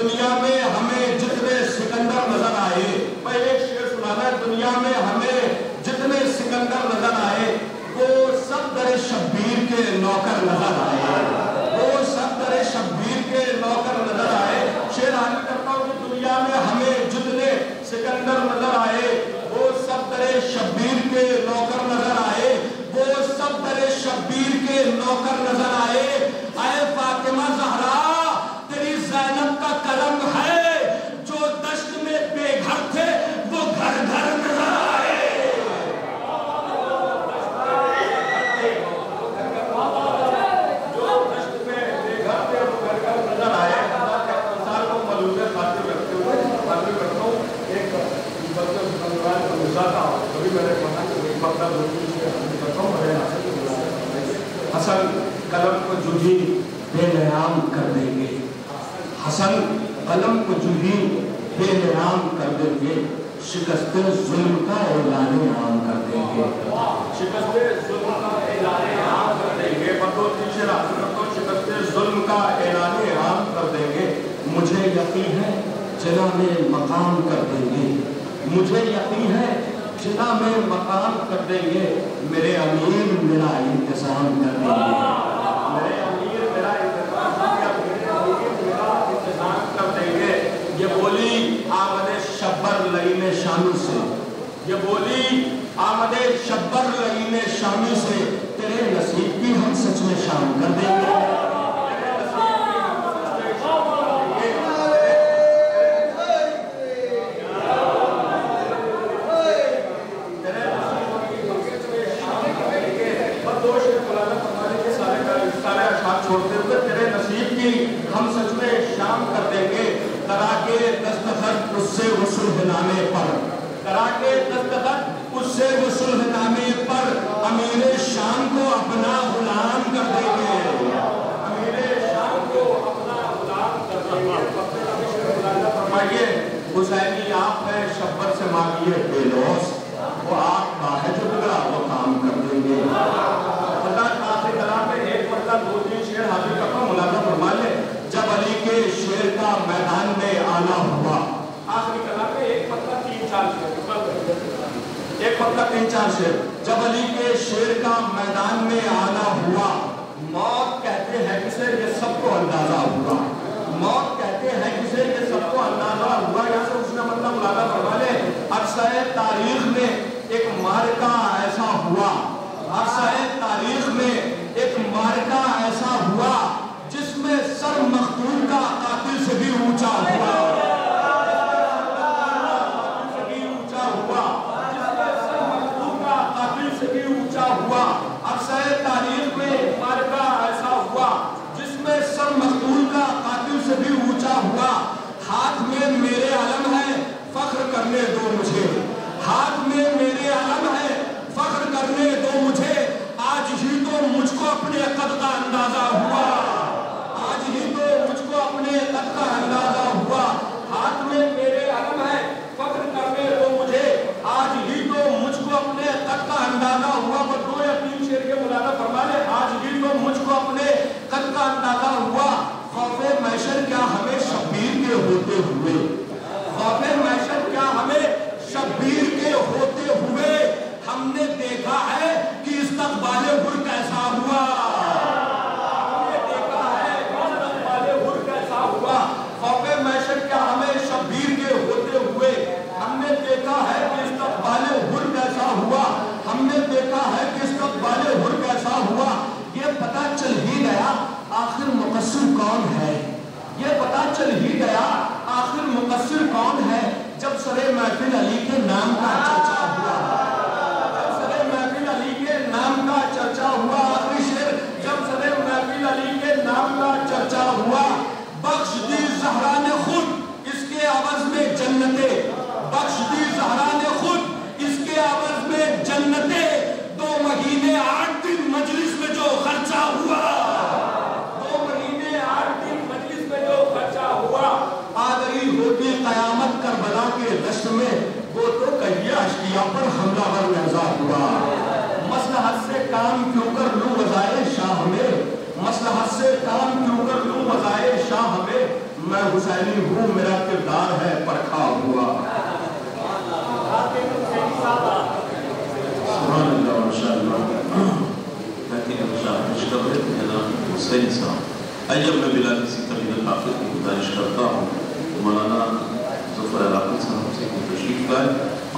دنیا میں ہمیں جتنے سکندر نظر آئے، میں ایک شعر سنانا ہے، دنیا میں ہمیں جتنے سکندر نظر آئے وہ سب در شبیر کے نوکر نظر آئے، وہ سب در شبیر کے نوکر نظر آئے۔ شعر حاصل کرتا ہوں کہ دنیا میں ہمیں جتنے سکندر نظر آئے وہ سب در شبیر کے نوکر نظر آئے، وہ سب در شبیر کے نوکر نظر آئے۔ اے فاطمہ زہرا تیری زینب کا قلم ہے، جو دشت میں بے گھر تھے وہ گھر گھر نظر آئے۔ جو دشت میں بے گھر تھے وہ گھر گھر نظر آئے۔ اللہ کے مثال کو ملوث خاطر رکھتے ہوئے معلوم کرتا ہوں ایک بندران کا مثال تھا، کبھی میں نے پڑھا کہ ایک بندہ دوسری سے کرتا ہوں بڑے حسن قلم کو جوہی بے نیام کر دیں گے، حسن قلم کو جوہی بے نیام کر دیں گے، شکست ظلم کا اعلان عام کر دیں گے، شکست ظلم کا اعلان عام کر دیں گے۔ بدو تیسرے حاصل کرتا ہوں، شکست ظلم کا اعلان عام کر دیں گے۔ مجھے یقین ہے جنا میں مقام کر دیں گے، مجھے یقین ہے جنا میں مقام کر دیں گے، میرے امیر میرا انتظام کر دیں گے، میرے امیر میرا انتظام کر دیں گے۔ یہ بولی آمد شبر لعین شامی سے، یہ بولی آمد شبر لعین شامی سے، تیرے نصیب کی ہم سچ میں شام کر دیں گے۔ چھوڑتے ہوئے تیرے نصیب کی ہم سچ میں شام کر دیں گے، کرا کے دستخط اس سے وصول نامے پر، کرا کے دستخط اس سے وصول نامے پر، امیر شام کو اپنا غلام کر دیں گے، امیر شام کو اپنا غلام کر دیں گے۔ فرمائیے حسینی آپ ہے شبر سے مانگیے بے لوس، وہ آپ کا ہے جو بگڑا وہ کام کر دیں گے۔ ایک مرتبہ دو تین شعر حاضر کرتا ہوں، ملاحظہ فرما لیں۔ جب علی کے شیر کا میدان میں آنا ہوا، آخری کلام میں ایک مرتبہ تین چار شعر، جب علی کے شیر کا میدان میں آنا ہوا، موت کہتے ہیں کسے یہ سب کو اندازہ ہوا، موت کہتے ہیں کسے یہ سب کو اندازہ ہوا۔ یہاں سے اس نے مطلب ملاحظہ فرما لیں، عرصہ تاریخ میں ایک معرکہ ایسا ہوا، عرصہ تاریخ میں ایک معرکہ ایسا ہوا جس میں سر مقتول کا قاتل سے بھی اونچا ہوا، قاتل سے بھی اونچا ہوا۔ عرصہ تاریخ میں ایک معرکہ ایسا ہوا جس میں سر مقتول کا قاتل سے بھی اونچا ہوا۔ ہاتھ میں میرے علم ہے فخر کرنے دو مجھے، ہاتھ میں میرے علم ہے فخر کرنے دو مجھے، آج ہی تو مجھ کو اپنے قد کا اندازہ ہوا، آج ہی تو مجھ کو اپنے قد کا اندازہ ہوا۔ ہاتھ میں میرے علم ہے فخر کرنے دو مجھے، آج ہی تو مجھ کو اپنے قد کا اندازہ ہوا۔ پر دو یا تین شعر کے ملاحظہ فرما لیں، آج ہی تو مجھ کو اپنے قد کا اندازہ ہوا۔ خوف محشر کیا ہمیں شبیر کے ہوتے ہوئے، خوف محشر کیا ہمیں شبیر کے ہوتے ہوئے، ہم نے دیکھا ہے کہ استقبال حر کیسا ہوا، ہم نے دیکھا ہے کہ استقبال حر کیسا ہوا۔ خوف محشر کیا ہمیں شبیر کے ہوتے ہوئے، ہم نے دیکھا ہے کہ استقبال حر کیسا ہوا، ہم نے دیکھا ہے کہ استقبال حر کیسا ہوا۔ یہ پتہ چل ہی گیا آخر مقصر کون ہے، یہ پتہ چل ہی گیا آخر مقصر کون ہے، جب سر محفل علی کے نام کا چرچا ہوا، نام کا چرچا ہوا۔ آخری شعر، جب سر محفل علی کے نام کا چرچا ہوا، بخش دی زہرا نے خود اس کے عوض میں جنتیں، بخش دی زہرا نے خود اس کے عوض میں جنتیں، 2 مہینے 8 دن مجلس میں جو خرچہ ہوا، 2 مہینے 8 دن مجلس میں جو خرچہ ہوا۔ آ گئی ہوتی قیامت کربلا کے دشت میں، وہ تو کہیے اشقیاء پر ہم नहीं हूँ, मेरा किरदार है परखा हुआ। सुभान अल्लाह, माशाअल्लाह। हुसैन साहब, आइए मैं बिला किसी कलील हाफिज़ की गुजारिश करता हूँ मौलाना ज़फ़र अलाक़ी साहब से कि तशरीफ़ लाए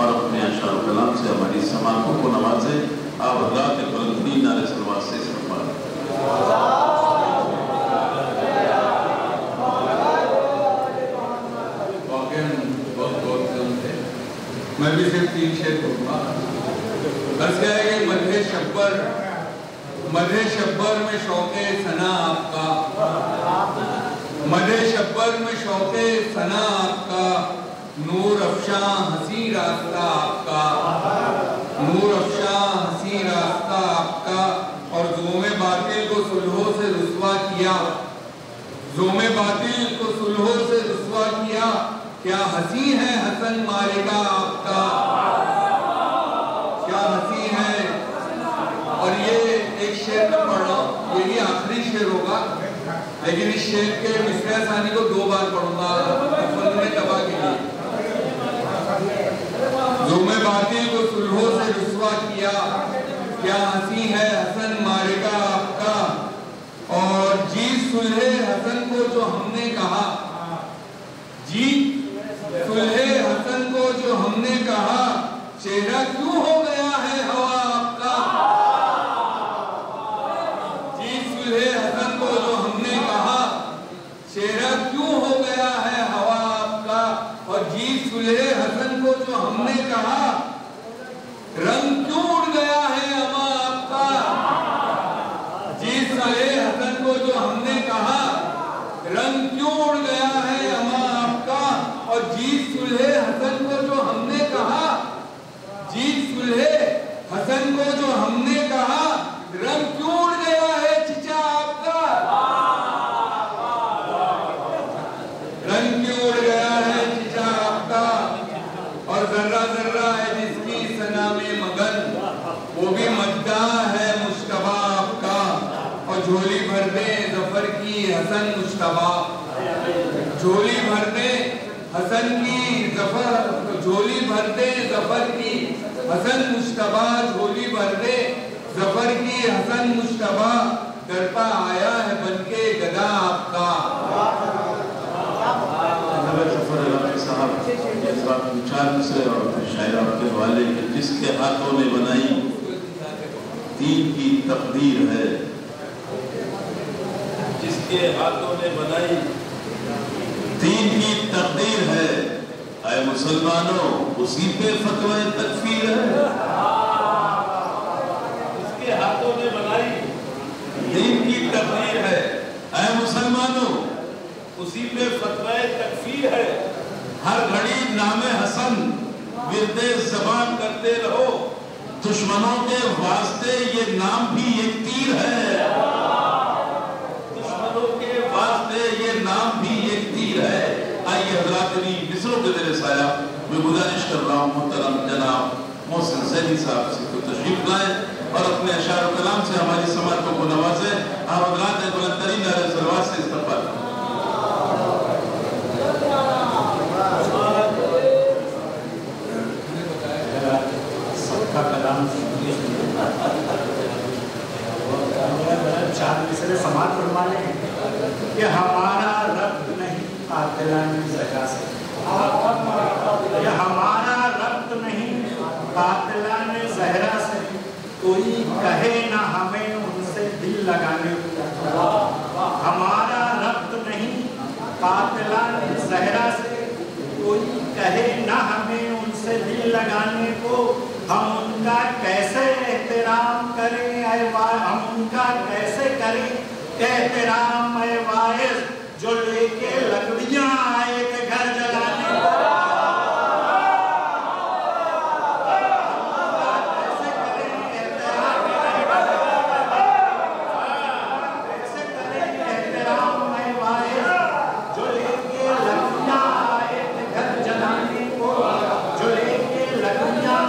और अपने अशार कलाम से हमारी समातों को नवाजें। आप अल्लाह के बुलंदतरीन नारे सलवात से इस्तक़बाल। मैं भी सिर्फ 3 शेर कहूँगा। अर्ज़ क्या है कि मदहे शब्बर में शौक़े सना आपका, मदहे शब्बर में शौक़े सना आपका, नूर अफ़शां हसी रास्ता आपका, नूर अफ़शां हसी रास्ता आपका। और ज़ोमे बातिल को सुलहों से रुस्वा किया, ज़ोमे बातिल को सुलहों से रुस्वा किया, क्या हसी है हसन मालिका आपका, क्या हसी है। और ये एक शेर में पढ़ रहा हूँ, यही आखिरी शेर होगा, लेकिन इस शेर के मिसरा सानी को 2 बार पढ़ूंगा तबा के लिए। ज़ोमे बातिल को सुलहों से रुस्वा किया, क्या हसी है हसन मालिका आपका। और जी सुलहे हसन को जो हमने कहा, जी सुलहे हसन को जो हमने कहा, चेहरा क्यों हो गया है हवा आपका। जी सुलहे हसन को जो हमने कहा, चेहरा क्यों हो गया है हवा आपका। और जी सुलहे हसन को जो हमने कहा, रंग क्यों उड़ गया है अमा आपका। जी सुलहे हसन को जो हमने कहा, रंग क्यों उड़ गया है अमा आपका। और जी सुलहे हसन को जो हमने कहा, जी सुलहे हसन को जो हमने कहा, रंग क्यों उड़ गया है चिचा आपका। रंग क्यों उड़ गया है चिचा आपका। और जर्रा जर्रा है जिसकी सना में मगन, वो भी मद्दाह है मुश्तबा आपका। और झोली भर दे ज़फ़र की हसन मुश्तबा, झोली भर दे हसन की ज़फ़र, झोली भर दे ज़फ़र की हसन मुश्तबा, झोली भर दे ज़फ़र की हसन मुश्तबा। दरपा आया है बनके गदा आपका। ज़फ़र अलाक़ी साहब इस बात विचार से और शायर आपके हवाले के जिसके हाथों ने बनाई दीन की तकदीर है, जिसके हाथों ने बनाई दीन की तकदीर है, ऐ मुसलमानों उसी पे फतवा तकफीर है। जिसके हाथों ने बनाई दीन की तकदीर है, ऐ मुसलमानों उसी पे फतवा तकफीर है। हर घड़ी नामे हसन विरदे ज़बान करते रहो, दुश्मनों के वास्ते ये नाम भी एक तीर है। दुश्मनों के वास्ते ये नाम भी एक तीर है। आइए हज़रात मिसरों के ज़ेरे साया मैं गुजारिश कर रहा हूँ मोहतरम जनाब मोहसिन ज़ैनी साहब से तो तशरीफ लाएं और अपने अशार कलाम से हमारी समातों को नवाजें। आप हज़रात बुलंदतरीन नारे सलवात से इस्तक़बाल। कलाम 4 मिसरे समात फरमा लें कि हमारा रब्त नहीं कातिलाने ज़हरा से, ये हमारा रब्त नहीं कातिलाने ज़हरा से, कोई कहे ना हमें उनसे दिल लगाने को। हमारा रब्त नहीं कातिलाने ज़हरा से, कोई कहे ना हमें उनसे दिल लगाने को। हम उनका कैसे एहतराम करें हम उनका कैसे करें एहतराम ऐ वाइस, जो लेके लकड़ियां आए थे घर जलाने को। कैसे करें एहतराम ऐ वाइस, जो लेके लकड़ियां आए थे घर जलाने को, जो लेके लकड़ियां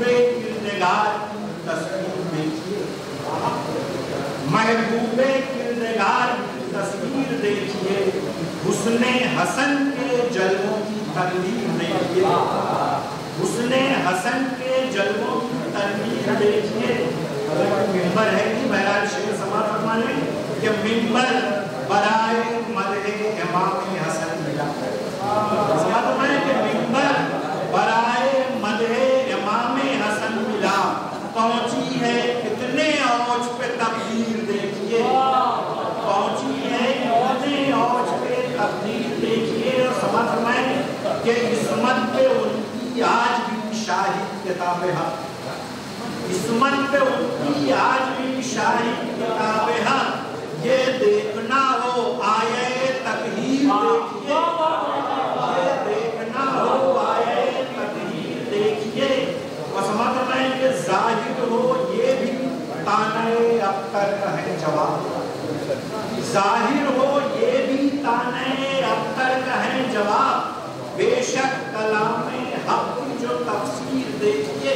किरदार की तस्वीर देखिए, महबूबे किरदार की तस्वीर देखिए, हुस्ने हसन के जलवों की तकदीर देखिए, हुस्ने हसन के जलवों की तकदीर देखिए। मिंबर है कि बहरहाल शेर समाज फरमाने कि मिंबर बराए मदहे इमाम हसन मिला, समाज में कि मिंबर बराए मदहे इमाम हसन मिला, पहुंची है कितने औज पे तकदीर देखिए, पहुंची है कितने औज पे तकदीर देखिए। और समझ में कि इस्मत पे उनकी आज भी शाही किताबें हैं, इस्मत पे उनकी आज भी शाही किताबें हैं। ये देखना हो आये तकहीर देखिए, ये देखना हो आये तकहीर देखिए। और समझ में कि जाहिर हो ये भी ताने अख्तर का है जवाब, जाहिर हो ये भी ताने अख्तर का है जवाब। बेशक कलामे हक की जो तफसीर देखिए,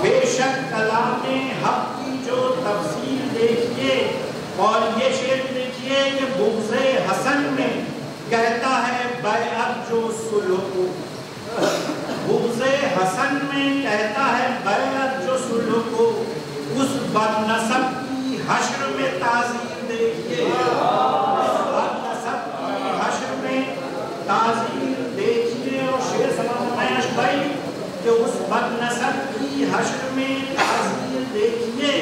बेशक कलामे हक की जो तफसीर देखिए। और ये शेर देखिए कि बुग़्ज़े हसन में कहता है बैअत जो सुलह, बुग़्ज़े हसन में कहता है बैअत जो सुलह को, उस बदनसब की हश्र में ताज़ीर देखिए, उस बदनसब की हश्र में ताज़ीर देखिए। और शेर समझ भाई कि उस बदनसब की हश्र में ताज़ीर देखिए।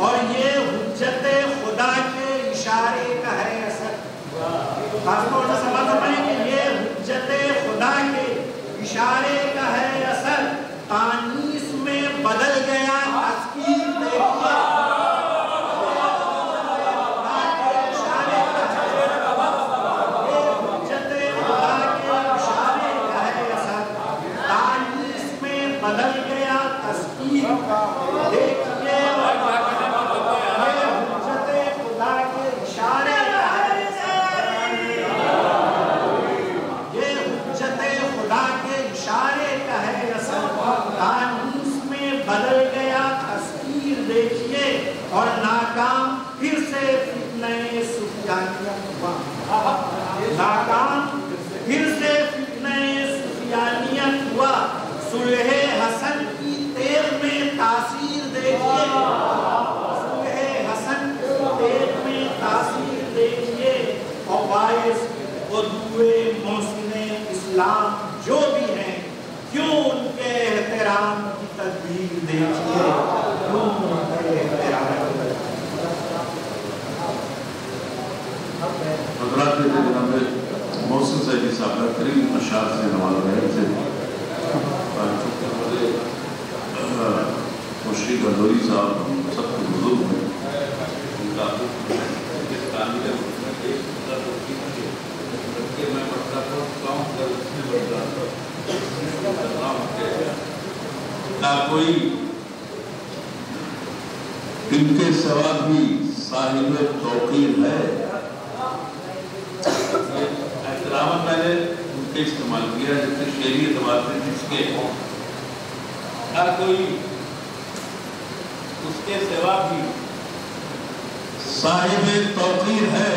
और ये हुज्जते खुदा के इशारे का है असर, खासतौर से समझ में कि ये हुज्जते खुदा के इशारे का है असर। तानीस में बदल गया तस्कीर देखिए, बदल गया तस्कीर देखिए, हुज्जते खुदा के इशारे का है, ये हुज्जते खुदा के इशारे का है असर। तानीस में बदल गया तस्कीर देखिए। और नाकाम फिर से फितने सुफियानियत हुआ, नाकाम फिर से फितने सुफियानियत हुआ। सुलहे हसन की तेर में तासीर देखिए, सुलहे हसन की तेर में तासीर देखिए। और बाइस वदुए मोहसिने इस्लाम जो भी हैं, क्यों उनके एहतराम की तदबीर देखिए, क्यों उनके एहतराम की तदबीर। हज़रात जनाब मोहसिन सैयदी साहब का करीब अशार से नवाज रहे थे। मुश्री गंदोरी साहब सबके बुजुर्ग हैं, उनका मैं पढ़ता था कोई इनके सिवा भी साहिब तौकीर है। एहतराम मैंने उनके इस्तेमाल किया जिससे शेरी एतबार से जिसके हर कोई उसके सिवा भी साहिब तौकीर है,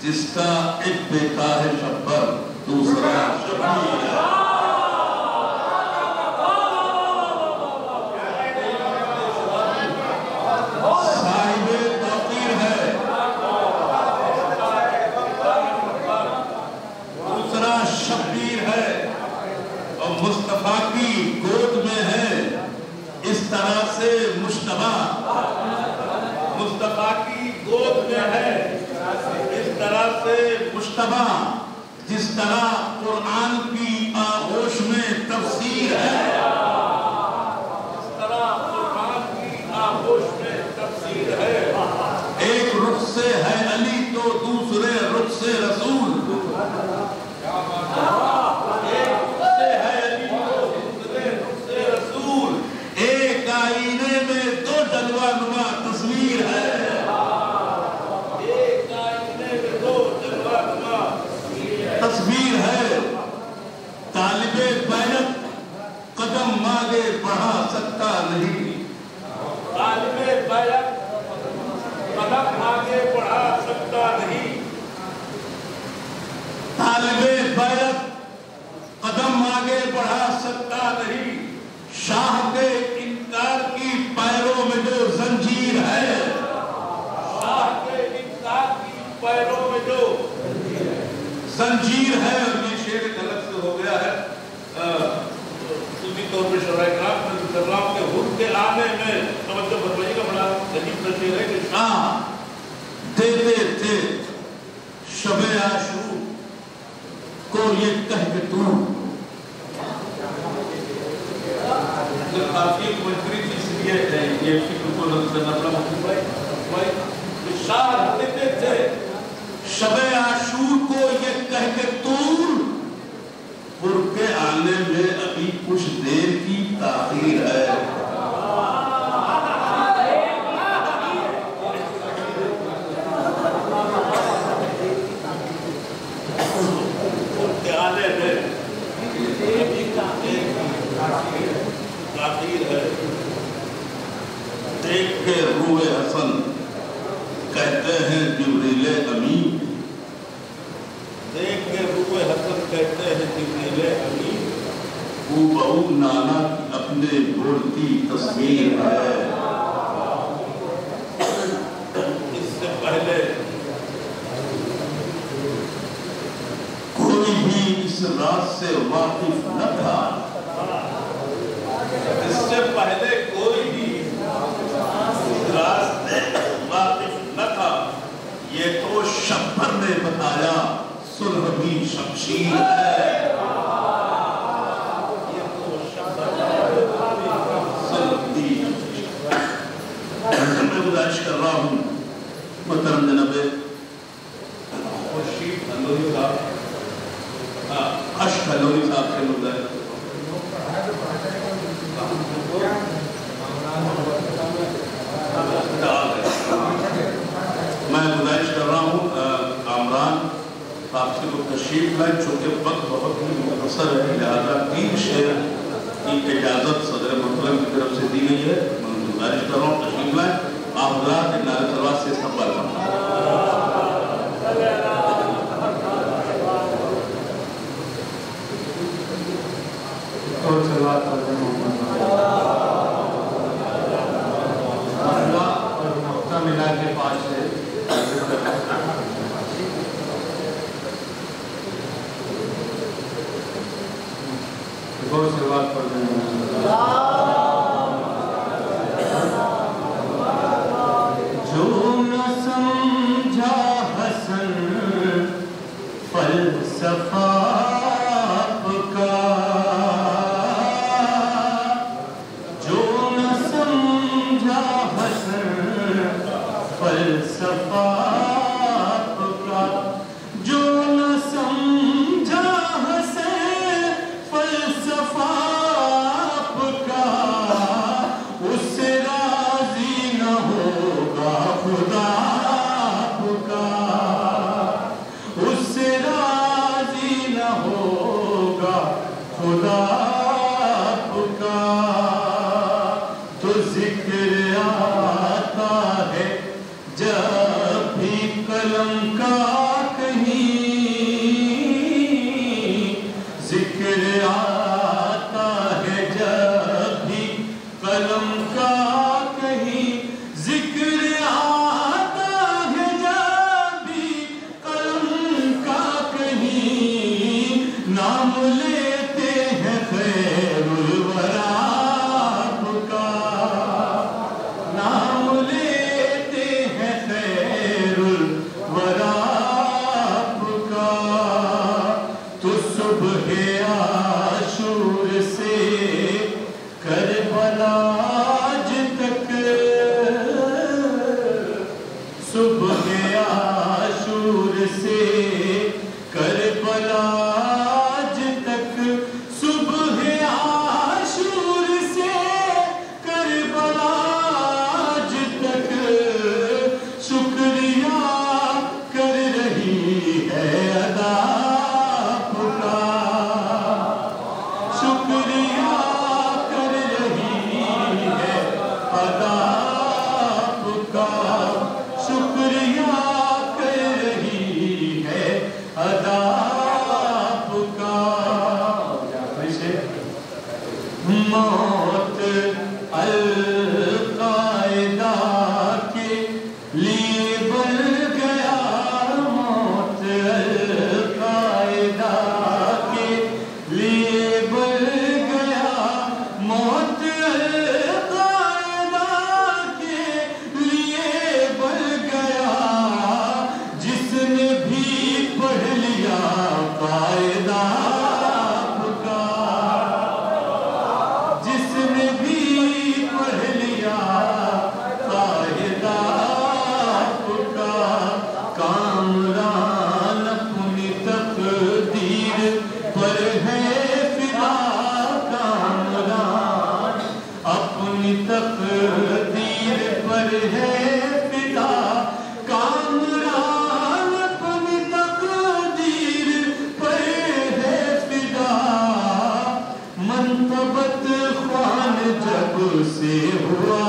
जिसका एक बेटा है शब्बर दूसरा शबीर है। साहिब तौकीर है, दूसरा शबीर है, और मुस्तफा की गोद में है इस तरह से मुश्तबा, मुस्तफा की गोद में है इस तरह से मुश्तबा, जिस तरह कुरान की आगोश में तफसीर है, इस तरह कुरान की आगोश में तफसीर है। एक रुख से है अली तो दूसरे रुख से रसूल, आईने में दो जलवा नुमा तस्वीर है, एक आईने में दो जलवा नुमा तस्वीर है। तालिबे बैरत कदम मांगे बढ़ा साहिब बैरक कदम आगे बढ़ा सकता नहीं, शाह के इनकार की पैरों में जो जंजीर है, शाह के इनकार की पैरों में जो जंजीर है। और ये शेर एक अलग से हो गया है तौर पर शर्राम के हुक्म के आने में तवज्जो फरमाइएगा, बड़ा अजीब तस्वीर है कि शाह देते थे शबे आशूर को ये कह के तू काफी मंत्री थी, इसलिए ये फिक्र को शाह देते थे शबे आशूर को ये कह के तूर के आने में अभी कुछ देर की ताखीर है। उनके आने में अभी ताखीर है। देख के रूए हसन कहते हैं जिब्रील अमीन, देख के रूए हसन कहते हैं जिब्रील अमीन, वो बहू नाना की अपने बोलती तस्वीर है। इससे पहले कोई भी इस रात से वाकिफ न था, इससे पहले कोई भी इस रात से वाकिफ न था। ये तो शब्बर ने बताया सुलह भी शमशीर है। ये तो शब्बर मैं गुजारिश कर रहा हूँ मोहतरम जनाबे खुर्शीद हलोरी साहब, अश्क हलोरी साहब से मुद्दा मैं गुजारिश कर रहा हूँ कामरान आपसे को तशरीफ लाए, चूँकि वक्त बहुत ही मुख्तसर है, लिहाजा 3 शेर की इजाज़त सदर मुहतरम की तरफ से दी गई है। मैं गुजारिश कर रहा हूँ तशरीफ लाए, आप हज़रात के नारे तलवार से इस्तक़बाल और मिला के पास से शुरुआत कर जो न समझा हसन फलसफा का, जो न समझा हसन फलसफा का, जो न समझा हसन फलसफा का, उससे राजी न होगा खुदा का, उससे राजी न होगा खुदा का। तो जिक्र आता है जब भी القاعدہ کے لیے بن گیا موت، القاعدہ کے لیے بن گیا موت، القاعدہ کے لیے بن گیا، جس نے بھی پڑھ لیا قاعدہ آپ کا، جس نے بھی پڑھ لیا قاعدہ آپ کا، کامران اپنی تقدیر پر ہے فدا، کامران اپنی تقدیر پر ہے فدا، کامران اپنی تقدیر پر ہے فدا، منتبت خوان جب سے ہوا